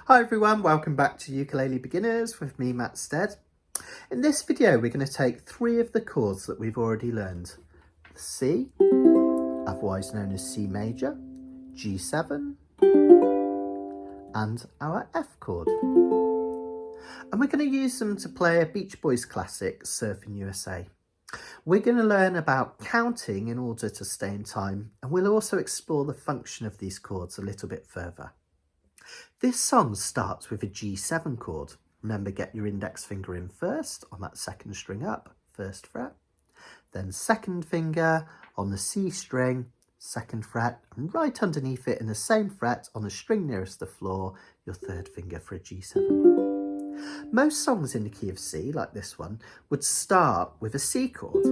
Hi everyone, welcome back to Ukulele Beginners with me, Matt Stead. In this video, we're going to take 3 of the chords that we've already learned. The C, otherwise known as C major, G7, and our F chord. And we're going to use them to play a Beach Boys classic, Surfing USA. We're going to learn about counting in order to stay in time, and we'll also explore the function of these chords a little bit further. This song starts with a G7 chord. Remember, get your index finger in first on that second string up, first fret. Then second finger on the C string, second fret, and right underneath it in the same fret on the string nearest the floor, your third finger for a G7. Most songs in the key of C, like this one, would start with a C chord.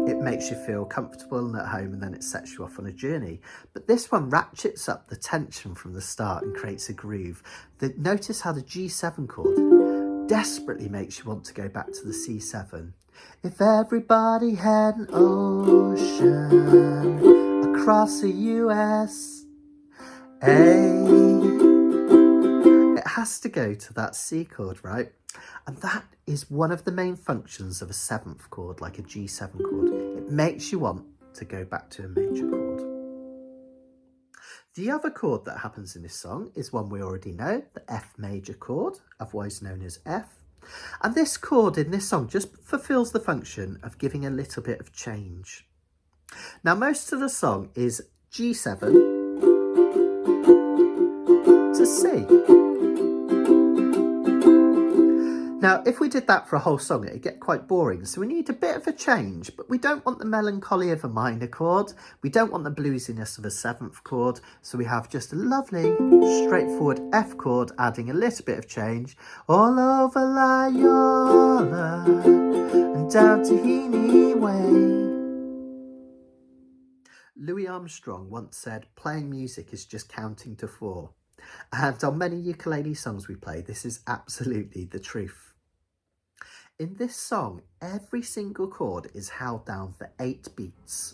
It makes you feel comfortable and at home, and then it sets you off on a journey. But this one ratchets up the tension from the start and creates a groove. Notice how the G7 chord desperately makes you want to go back to the C7. If everybody had an ocean across the USA, it has to go to that C chord, right? And that is one of the main functions of a 7th chord, like a G7 chord. It makes you want to go back to a major chord. The other chord that happens in this song is one we already know, the F major chord, otherwise known as F. And this chord in this song just fulfills the function of giving a little bit of change. Now, most of the song is G7 to C. Now, if we did that for a whole song, it'd get quite boring. So we need a bit of a change, but we don't want the melancholy of a minor chord. We don't want the bluesiness of a 7th chord. So we have just a lovely, straightforward F chord, adding a little bit of change. All over Loyola and down to Heaney Way. Louis Armstrong once said, playing music is just counting to 4. And on many ukulele songs we play, this is absolutely the truth. In this song, every single chord is held down for 8 beats.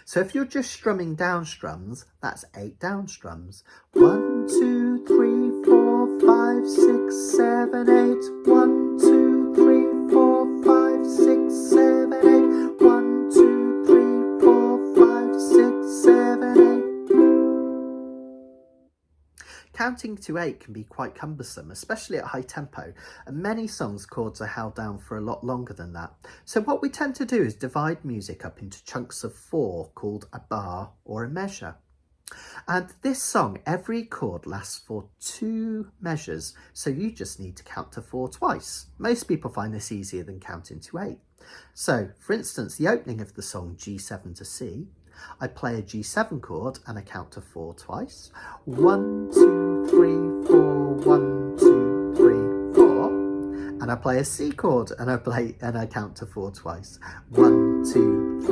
So if you're just strumming down strums, that's 8 down strums. 1, 2, 3, 4, 5, 6, 7, 8. 1, 2, 3, 4, 5, 6, 7, 8. 1, 2, 3, 4, 5, 6, 7, 8. Counting to 8 can be quite cumbersome, especially at high tempo, and many songs chords are held down for a lot longer than that. So what we tend to do is divide music up into chunks of 4 called a bar or a measure. And this song, every chord lasts for 2 measures, so you just need to count to 4 twice. Most people find this easier than counting to 8. So, for instance, the opening of the song G7 to C, I play a G7 chord and I count to 4 twice. 1, 2, 3, 4, 1, 2, 3, 4. And I play a C chord and I count to 4 twice. 1, 2, 3,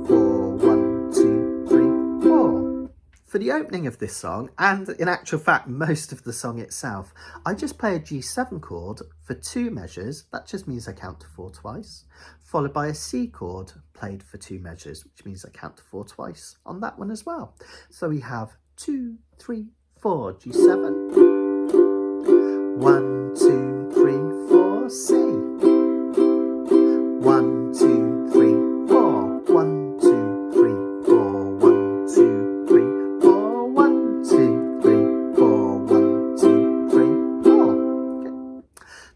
4, 1, 2, 3, 4. For the opening of this song, and in actual fact most of the song itself, I just play a G7 chord for 2 measures. That just means I count to 4 twice, followed by a C chord played for 2 measures, which means I count to 4 twice on that one as well. So we have 2, 3, 4, G7, 1, 2, 3, 4, C, 1, 2, 3, 4, 1, 2, 3, 4, 1, 2, 3, 4, 1, 2, 3, 4, 1, 2, 3, 4. Okay.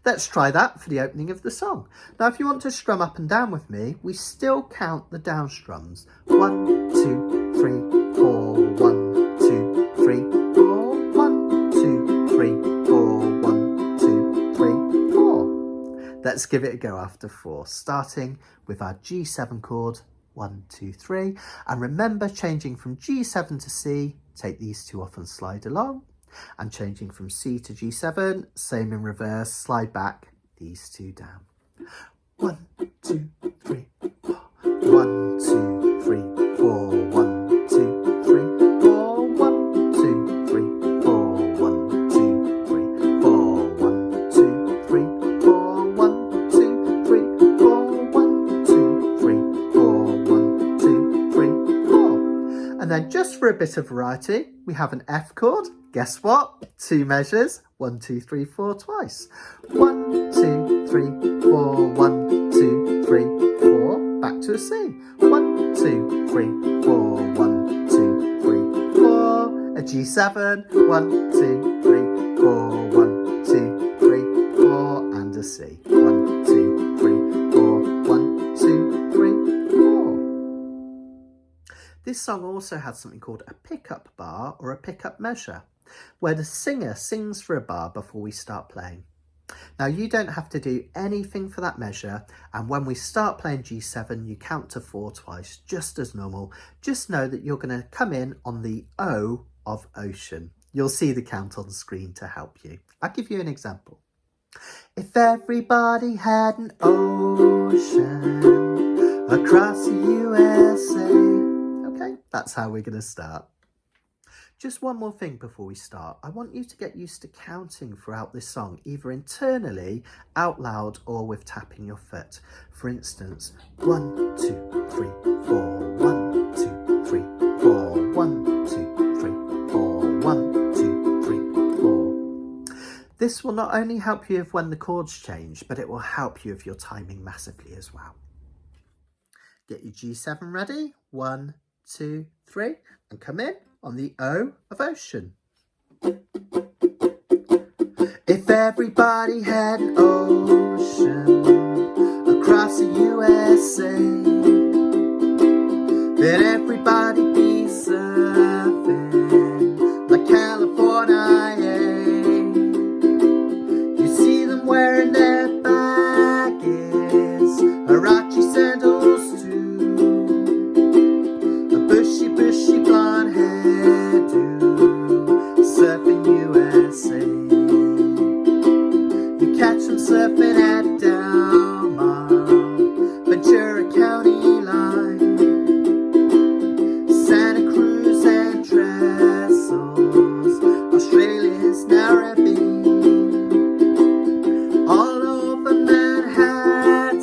Let's try that for the opening of the song. Now, if you want to strum up and down with me, we still count the down strums. 1, 2, 3, 4, 1, 2, 3, 4, 1, 2, 3, 4, 1, 2, 3, 4. Let's give it a go after 4, starting with our G7 chord, 1, 2, 3. And remember, changing from G7 to C, take these 2 off and slide along. And changing from C to G7, same in reverse, slide back, these 2 down. 1, 2, 3, 4. 1, 2, 3, 4. 1, 2, 3, 4. 1, 2, 3, 4. 1, 2, 3, 4. 1, 2, 3, 4. 1, 2, 3, 4. 1, 2, 3, 4. 1, 2, 3, 4. And then just for a bit of variety, we have an F chord Guess what? 2 measures. 1, 2, 3, 4 twice. 1, 2, 3, 4. 1, 2, 3, 4. Back to a C. 1, 2, 3, 4. 1, 2, 3, 4. A G7. 1, 2, 3, 4. 1, 2, 3, 4. And a C. 1, 2, 3, 4. 1, 2, 3, 4. This song also has something called a pickup bar or a pickup measure, where the singer sings for a bar before we start playing. Now you don't have to do anything for that measure, and when we start playing G7 you count to 4 twice, just as normal. Just know that you're going to come in on the O of ocean. You'll see the count on the screen to help you. I'll give you an example. If everybody had an ocean across the USA. Okay, that's how we're going to start. Just one more thing before we start. I want you to get used to counting throughout this song, either internally, out loud, or with tapping your foot. For instance, 1, 2, 3, 4, 1, 2, 3, 4, 1, 2, 3, 4, 1, 2, 3, 4. This will not only help you with when the chords change, but it will help you with your timing massively as well. Get your G7 ready. 1, 2, 3, and come in on the O of ocean. If everybody had an ocean across the USA, then everybody'd be surfing like California. You see them wearing their baggies, Huarache sandals too, a bushy blonde hairdo, surfing USA. You catch them surfing at Delmar, Ventura County line, Santa Cruz and Trestles, Australia's Narrabeen, all over Manhattan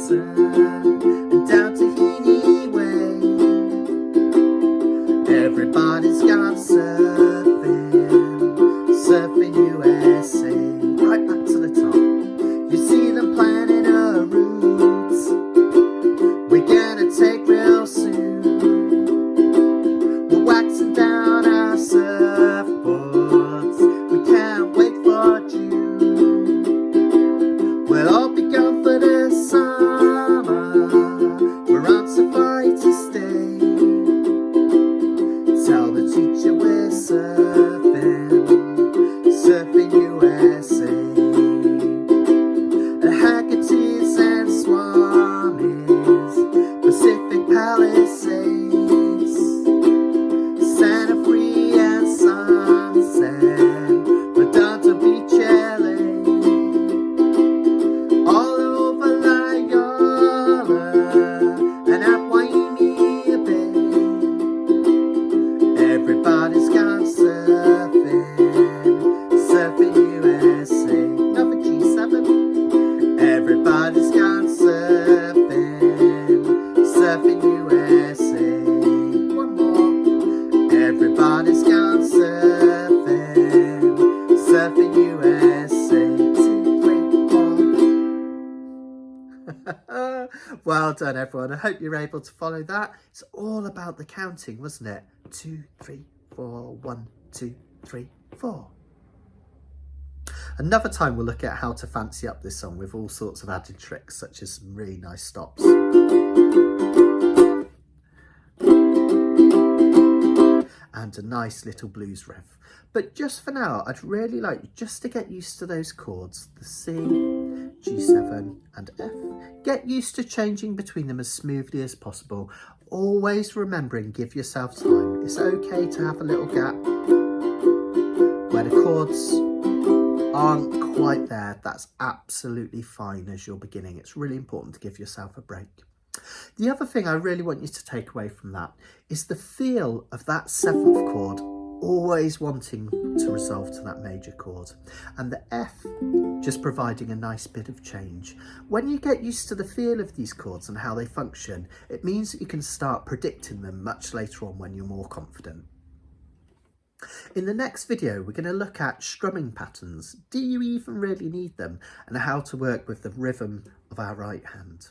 and down Tahiti Way. Everybody's gone surfing USA. Right back to the top. You see them planning a route we're gonna take real soon. We're waxing down our surfboards. We can't wait for June. We'll all be gone for the summer. We're on safari to stay. Tell the teacher we're surfing USA. The Hacketties and Swamis, Pacific Palisades, Santa Fe and Sunset, Redondo Beach, LA, all over Loyola and at Waimea Bay. Everybody's gone surfing USA. Another G7. Everybody's gone surfing USA. One more. Everybody's gone surfing USA. 2, 3, 4. Well done, everyone. I hope you're able to follow that. It's all about the counting, wasn't it? 2, 3, 4. 1, 2, 3, 4. Another time we'll look at how to fancy up this song with all sorts of added tricks, such as some really nice stops. And a nice little blues riff. But just for now, I'd really like you just to get used to those chords, the C, G7 and F. Get used to changing between them as smoothly as possible. Always remembering, give yourself time. It's okay to have a little gap where the chords aren't quite there. That's absolutely fine as you're beginning. It's really important to give yourself a break. The other thing I really want you to take away from that is the feel of that 7th chord, always wanting to resolve to that major chord, and the F just providing a nice bit of change. When you get used to the feel of these chords and how they function, it means that you can start predicting them much later on when you're more confident. In the next video, we're going to look at strumming patterns. Do you even really need them? And how to work with the rhythm of our right hand.